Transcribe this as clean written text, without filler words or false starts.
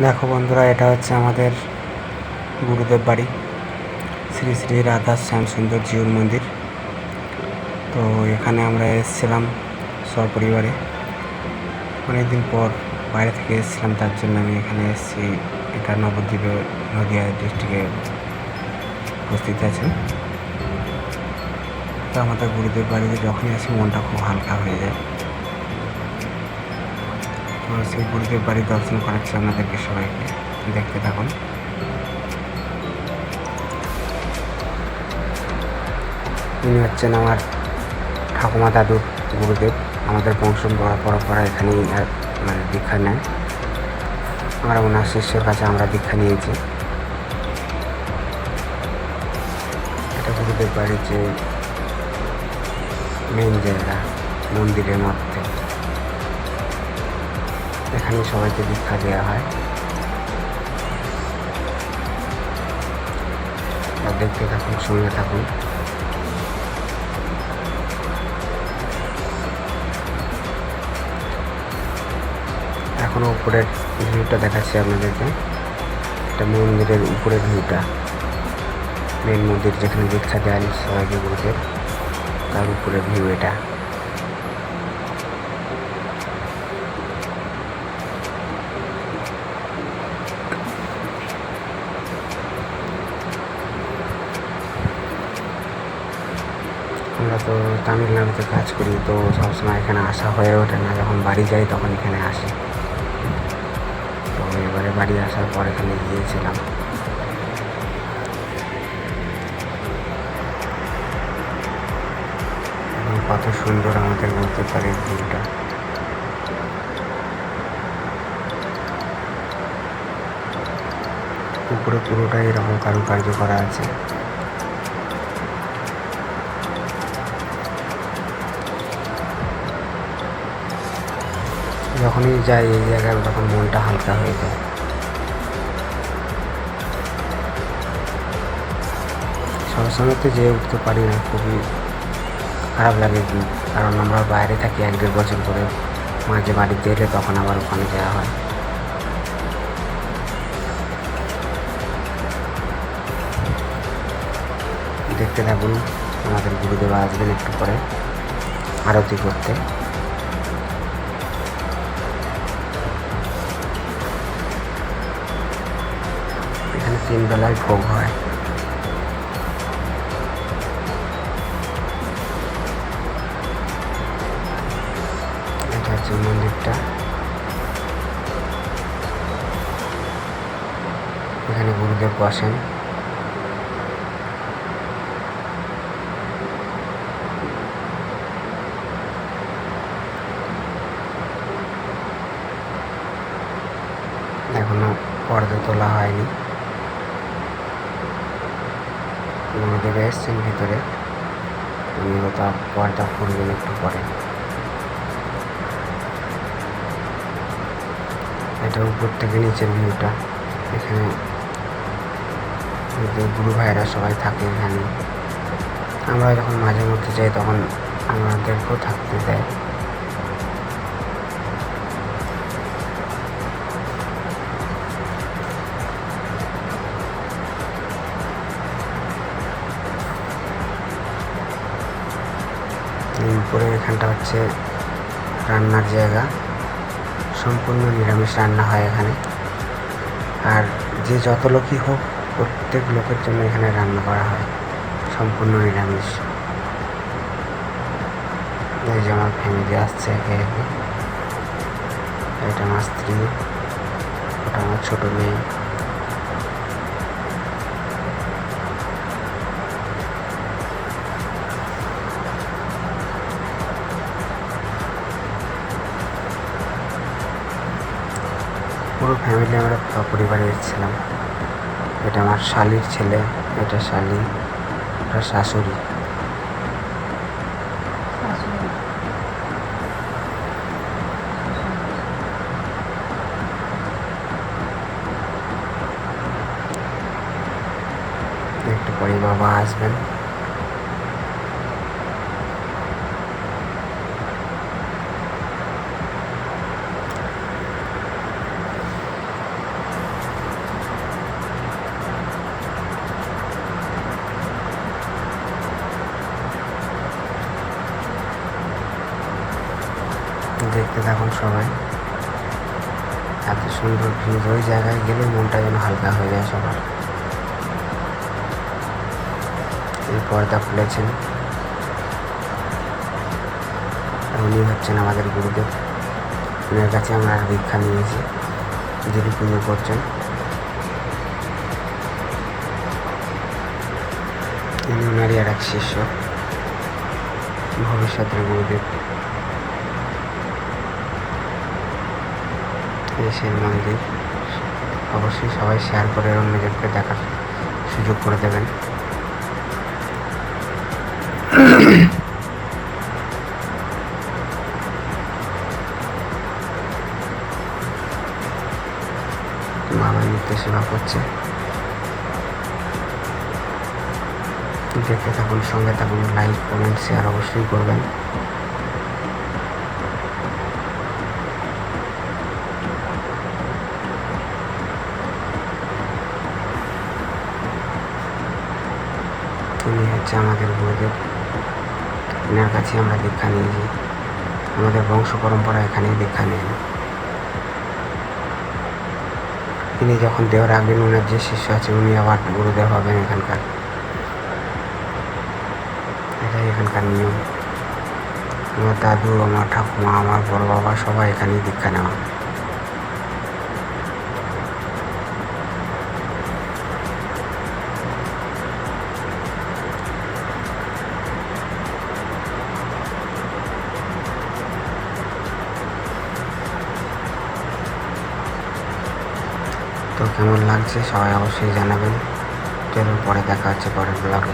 দেখো বন্ধুরা, এটা হচ্ছে আমাদের গুরুদেব বাড়ি, শ্রী শ্রী রাধা শ্যাম সুন্দর জিউর মন্দির। তো এখানে আমরা এসেছিলাম সপরিবারে, অনেকদিন পর বাইরে থেকে এসেছিলাম, তার জন্য আমি এখানে এসেছি। এটা নবদ্বীপে, নদিয়া ডিস্ট্রিক্টে উপস্থিত আছে। তো আমাদের গুরুদেব বাড়িতে যখনই আসি মনটা খুব হালকা হয়ে যায়। তো সেই গুরুদেব বাড়ি দর্শন করাচ্ছি আপনাদেরকে, সবাইকে দেখতে থাকুন। ইনি হচ্ছেন আমার ঠাকুমা দাদুর গুরুদেব। আমাদের বংশ পরম্পরা এখানেই মানে দীক্ষা নেয়। আমরা ওনার শিষ্যের কাছে আমরা দীক্ষা নিয়েছি। এটা গুরুদেব বাড়ির যে মেন জায়গা, মন্দিরের মধ্যে, এখানে সবাইকে দীক্ষা দেওয়া হয়। দেখতে থাকুন, সঙ্গে থাকুন। এখনও উপরের ভিউটা দেখাচ্ছি আপনাদেরকে। এটা মন্দিরের উপরের ভিউটা, মেন মন্দির যেখানে দীক্ষা দেন সবাইকে গুরুদেব, তার উপরের ভিউ এটা। আমরা তো তামিলনাড়ুতে কাজ করি, তো সবসময় এখানে আসা হয়ে ওঠে না। যখন বাড়ি যাই তখন এখানে আসি। তো এবারে বাড়ি আসার পর এখানে গিয়েছিলাম। এবং কত সুন্দর আমাদের বলতে পারে ভিউটা। উপরে পুরোটাই এরকম কারুকার্য করা আছে। যখনই যাই এই জায়গায় তখন মনটা হালকা হয়ে যায়। সবসময় তো যেয়ে উঠতে পারি না, খুবই খারাপ লাগে। কারণ আমরা বাইরে থাকি 1-1.5 বছর করে, মাঝে বাড়িতে এলে তখন আবার ওখানে যাওয়া হয়। দেখতে থাকুন, আমাদের গুরুদেব আসবেন একটু পরে আরতি করতে। এখানে 3 বেলায় ভোগ হয়। এটা হচ্ছে মন্দিরটা। এখানে গুরুদেব বসেন। এখনো পর্দা তোলা হয়নি। গুরুদেব এসছেন ভিতরে, উনিও তো পর্দা খুলবেন একটু পরে। এটা উপর থেকে নিচের ভিউটা। এখানে গুরু ভাইরা সবাই থাকে এখানে। আমরা যখন মাঝে মধ্যে যাই তখন আমাদেরকেও থাকতে দেয়। উপরে এখানটা হচ্ছে রান্নার জায়গা, সম্পূর্ণ নিরামিষ রান্না হয় এখানে। আর যে যত লোকই হোক, প্রত্যেক লোকের জন্য এখানে রান্না করা হয়, সম্পূর্ণ নিরামিষ। এই যে আমার ফ্যামিলি আসছে একে একে। এটা আমার স্ত্রী, ওটা আমার ছোটো মেয়ে। পুরো ফ্যামিলি আমরা পরিবারে এসেছিলাম। এটা আমার শালির ছেলে, এটা শালি, এটা শাশুড়ি। একটু পরে বাবা আসবেন। দেখতে থাকুন সবাই। এত সুন্দর ভিউ, ওই জায়গায় গেলে মনটা যেন হালকা হয়ে যায় সবার। এই পর্দা খুলেছেন, উনি হচ্ছেন আমাদের গুরুদেব। ওনার কাছে আমরা দীক্ষা নিয়েছি, যিনি পুজো করছেন। ইনি ওনারই আর এক শিষ্য, ভবিষ্যতের গুরুদেব। এই সেই মন্দির। অবশ্যই সবাই শেয়ার করে অন্যজনকে দেখার সুযোগ করে দেবেন। বাবা নিত্য সেবা করছে, দেখতে থাকুন, সঙ্গে থাকুন। লাইক, কমেন্ট, শেয়ার অবশ্যই করবেন। উনি হচ্ছে আমাদের গুরুদেব, এনার কাছে আমরা দীক্ষা নিয়েছি। আমাদের বংশ পরম্পরা এখানেই দীক্ষা নেন। তিনি যখন দেওয়ার রাখবেন, ওনার যে শিষ্য আছে উনি আবার গুরুদেব হবেন এখানকার। এটাই এখানকার নিয়ম। আমার দাদু, আমার ঠাকুমা, আমার বড় বাবা সবাই এখানেই দীক্ষা নেওয়া। তো কেমন লাগছে সবাই অবশ্যই জানাবেন। চলুন পরে দেখা হচ্ছে পরের ব্লগে।